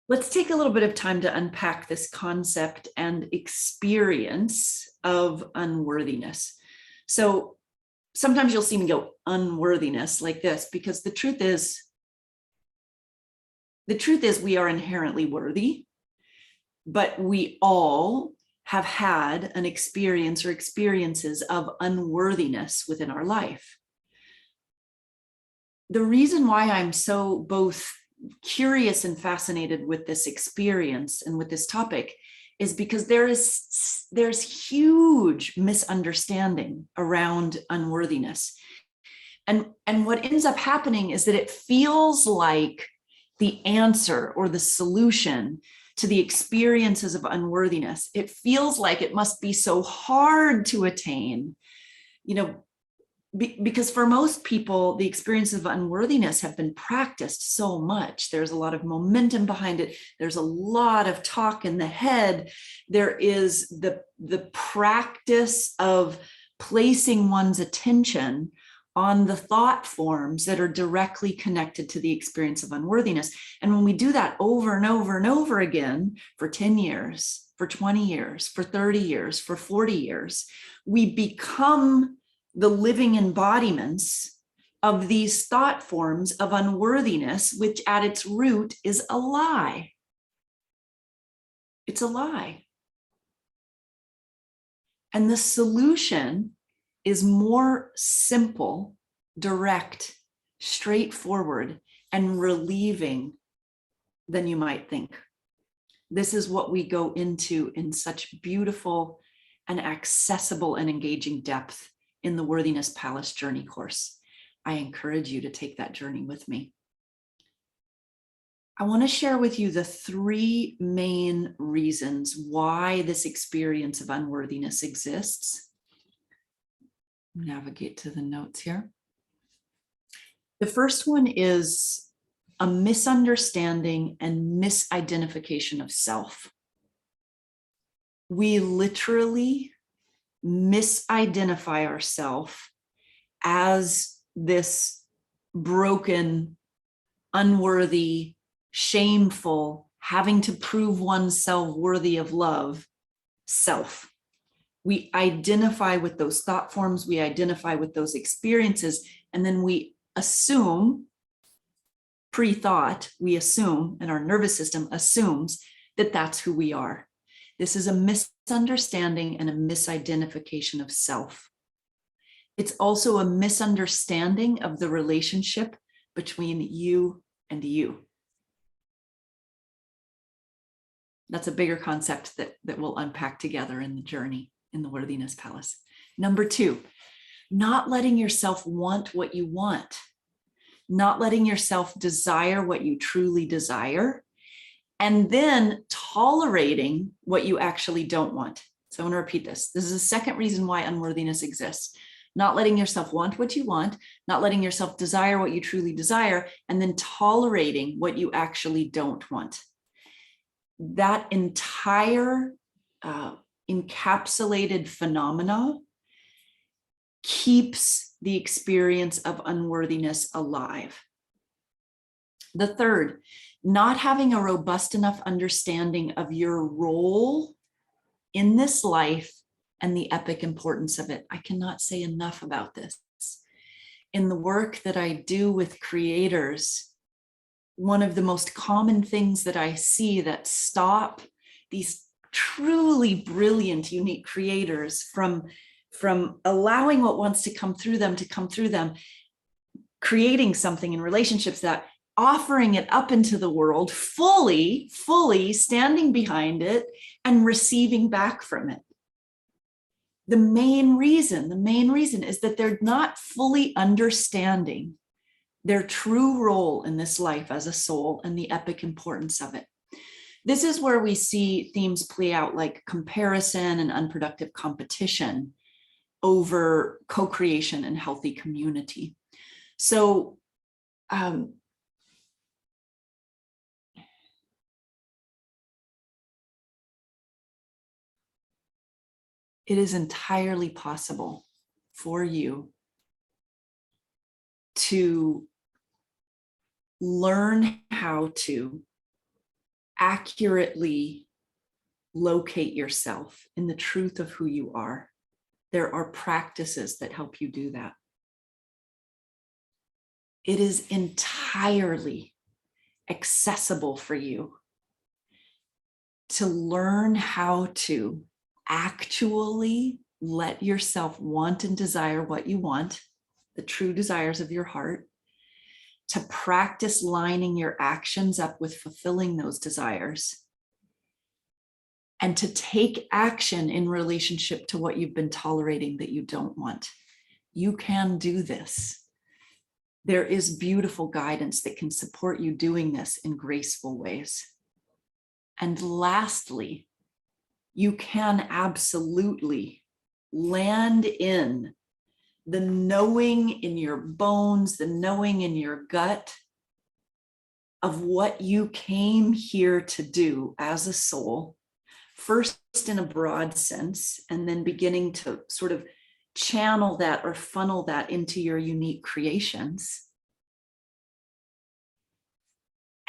Let's take a little bit of time to unpack this concept and experience of unworthiness. So sometimes you'll see me go unworthiness like this, because the truth is we are inherently worthy, but we all have had an experience or experiences of unworthiness within our life. The reason why I'm so both curious and fascinated with this experience and with this topic is because there's huge misunderstanding around unworthiness. And what ends up happening is that it feels like the answer or the solution to the experiences of unworthiness. It feels like it must be so hard to attain, because for most people, the experiences of unworthiness have been practiced so much. There's a lot of momentum behind it. There's a lot of talk in the head. There is the practice of placing one's attention on the thought forms that are directly connected to the experience of unworthiness. And when we do that over and over and over again for 10 years, for 20 years, for 30 years, for 40 years, we become the living embodiments of these thought forms of unworthiness, which at its root is a lie. It's a lie. And the solution is more simple, direct, straightforward, and relieving than you might think. This is what we go into in such beautiful and accessible and engaging depth in the Worthiness Palace Journey course. I encourage you to take that journey with me. I want to share with you the 3 main reasons why this experience of unworthiness exists. Navigate to the notes here. The first one is a misunderstanding and misidentification of self. We literally misidentify ourselves as this broken, unworthy, shameful, having to prove oneself worthy of love self. We identify with those thought forms, we identify with those experiences, and then we assume, pre-thought, we assume, and our nervous system assumes that that's who we are. This is a misunderstanding and a misidentification of self. It's also a misunderstanding of the relationship between you and you. That's a bigger concept that we'll unpack together in the journey in the Worthiness Palace. Number 2, not letting yourself want what you want, not letting yourself desire what you truly desire, and then tolerating what you actually don't want. So I want to repeat this. This is the second reason why unworthiness exists. Not letting yourself want what you want, not letting yourself desire what you truly desire, and then tolerating what you actually don't want. That entire encapsulated phenomena keeps the experience of unworthiness alive. The third, not having a robust enough understanding of your role in this life and the epic importance of it. I cannot say enough about this. In the work that I do with creators, one of the most common things that I see that stop these truly brilliant, unique creators from allowing what wants to come through them, creating something in relationships, that offering it up into the world fully standing behind it and receiving back from it. The main reason is that they're not fully understanding their true role in this life as a soul and the epic importance of it. This is where we see themes play out, like comparison and unproductive competition over co-creation and healthy community. So it is entirely possible for you to learn how to accurately locate yourself in the truth of who you are, there are practices that help you do that. It is entirely accessible for you to learn how to actually let yourself want and desire what you want, the true desires of your heart, to practice lining your actions up with fulfilling those desires, and to take action in relationship to what you've been tolerating that you don't want. You can do this. There is beautiful guidance that can support you doing this in graceful ways. And lastly, you can absolutely land in the knowing in your bones, the knowing in your gut of what you came here to do as a soul, first in a broad sense, and then beginning to sort of channel that or funnel that into your unique creations.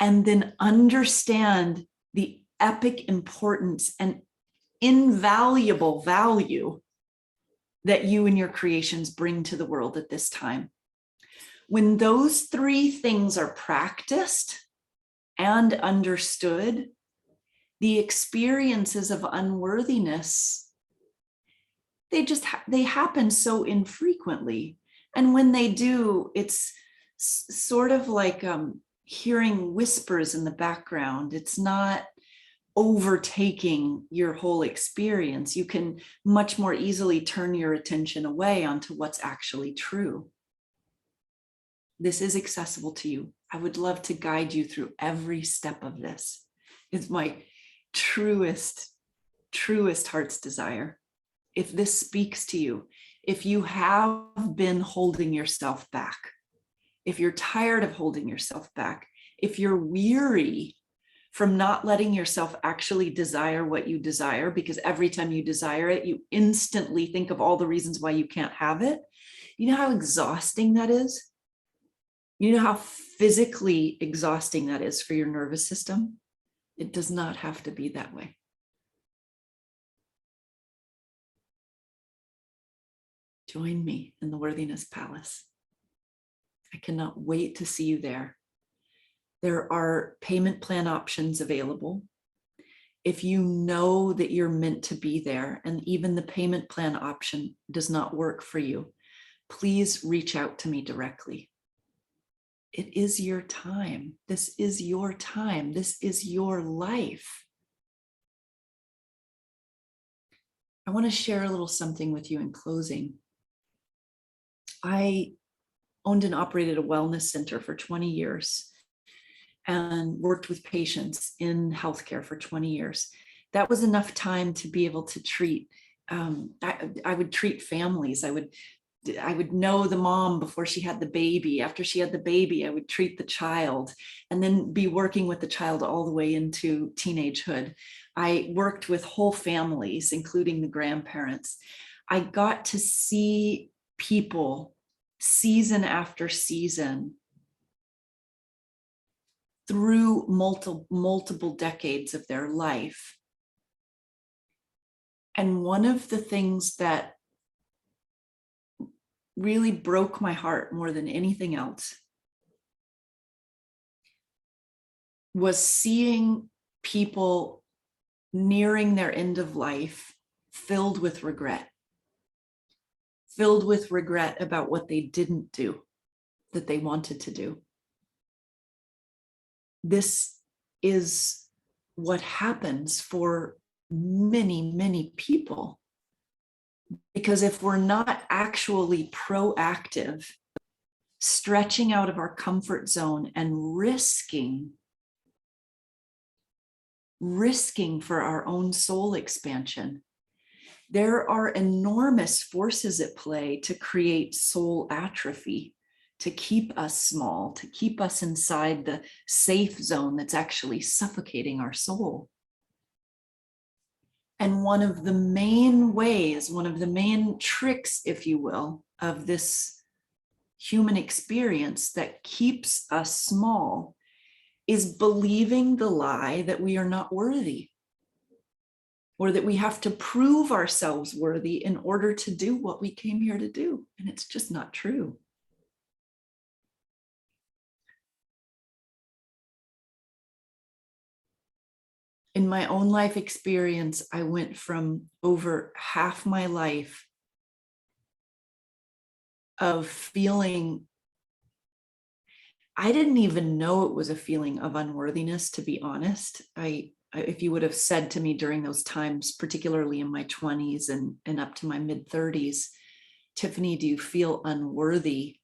And then understand the epic importance and invaluable value that you and your creations bring to the world at this time. When those three things are practiced and understood, the experiences of unworthiness, they happen so infrequently. And when they do, it's sort of like hearing whispers in the background. It's not overtaking your whole experience. You can much more easily turn your attention away onto what's actually true. This is accessible to you. I would love to guide you through every step of this. It's my truest heart's desire. If this speaks to you, if you have been holding yourself back, if you're tired of holding yourself back, if you're weary from not letting yourself actually desire what you desire, because every time you desire it, you instantly think of all the reasons why you can't have it. You know how exhausting that is? You know how physically exhausting that is for your nervous system? It does not have to be that way. Join me in the Worthiness Palace. I cannot wait to see you there. There are payment plan options available. If you know that you're meant to be there and even the payment plan option does not work for you, please reach out to me directly. It is your time. This is your time. This is your life. I want to share a little something with you in closing. I owned and operated a wellness center for 20 years and worked with patients in healthcare for 20 years. That was enough time to be able to treat, I would treat families. I would know the mom before she had the baby. After she had the baby, I would treat the child and then be working with the child all the way into teenagehood. I worked with whole families, including the grandparents. I got to see people season after season through multiple decades of their life. And one of the things that really broke my heart more than anything else was seeing people nearing their end of life filled with regret about what they didn't do that they wanted to do. This is what happens for many, many people. Because if we're not actually proactive, stretching out of our comfort zone and risking for our own soul expansion, there are enormous forces at play to create soul atrophy, to keep us small, to keep us inside the safe zone that's actually suffocating our soul. And one of the main ways, one of the main tricks, if you will, of this human experience that keeps us small is believing the lie that we are not worthy, or that we have to prove ourselves worthy in order to do what we came here to do. And it's just not true. In my own life experience, I went from over half my life of feeling, I didn't even know it was a feeling of unworthiness, to be honest. If you would have said to me during those times, particularly in my 20s and up to my mid 30s, Tiffany, do you feel unworthy?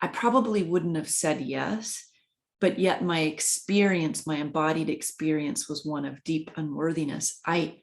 I probably wouldn't have said yes, but yet my experience, my embodied experience, was one of deep unworthiness. I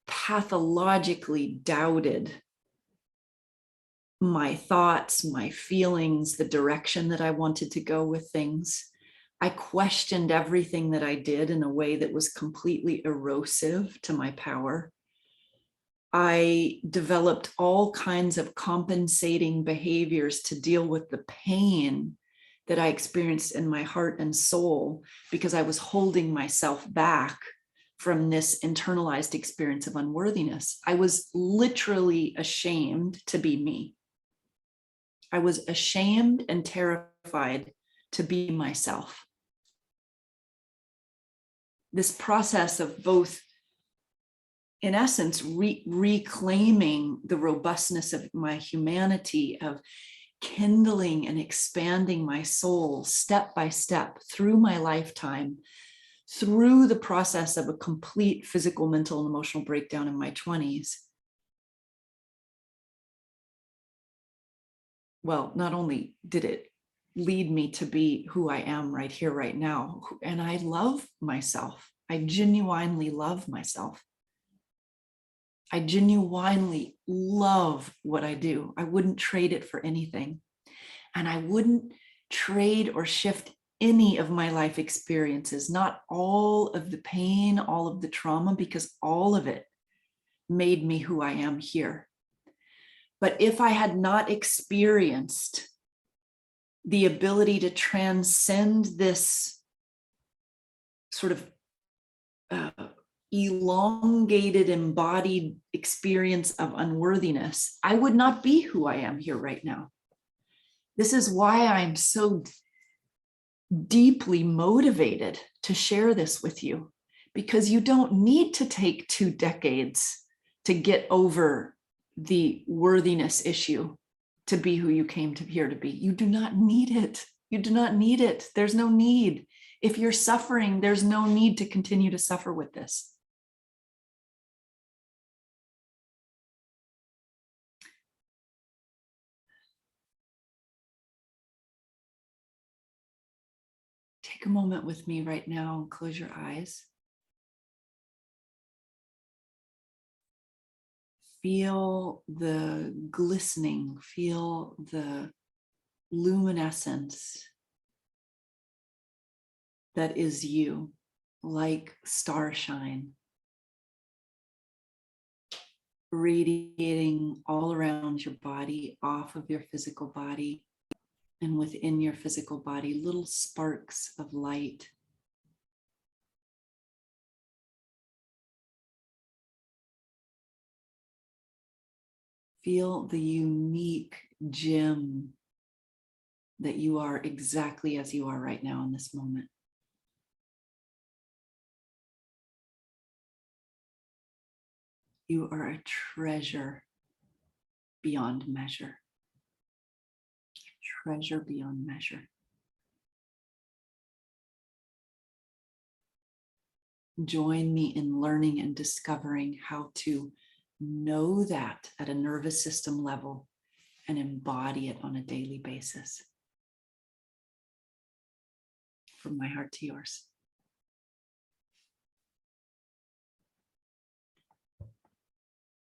pathologically doubted my thoughts, my feelings, the direction that I wanted to go with things. I questioned everything that I did in a way that was completely erosive to my power. I developed all kinds of compensating behaviors to deal with the pain that I experienced in my heart and soul, because I was holding myself back from this internalized experience of unworthiness. I was literally ashamed to be me. I was ashamed and terrified to be myself. This process of both, in essence, reclaiming the robustness of my humanity, of kindling and expanding my soul step by step through my lifetime, through the process of a complete physical, mental, and emotional breakdown in my 20s. Well, not only did it lead me to be who I am right here, right now, and I love myself. I genuinely love myself. I genuinely love what I do. I wouldn't trade it for anything. And I wouldn't trade or shift any of my life experiences, not all of the pain, all of the trauma, because all of it made me who I am here. But if I had not experienced the ability to transcend this sort of elongated, embodied experience of unworthiness, I would not be who I am here right now. This is why I'm so deeply motivated to share this with you, because you don't need to take 2 decades to get over the worthiness issue to be who you came here to be. You do not need it. You do not need it. There's no need. If you're suffering, there's no need to continue to suffer with this. Take a moment with me right now and close your eyes. Feel the glistening, feel the luminescence that is you, like starshine, radiating all around your body, off of your physical body, and within your physical body, little sparks of light. Feel the unique gem that you are, exactly as you are right now in this moment. You are a treasure beyond measure. Treasure beyond measure. Join me in learning and discovering how to know that at a nervous system level and embody it on a daily basis. From my heart to yours.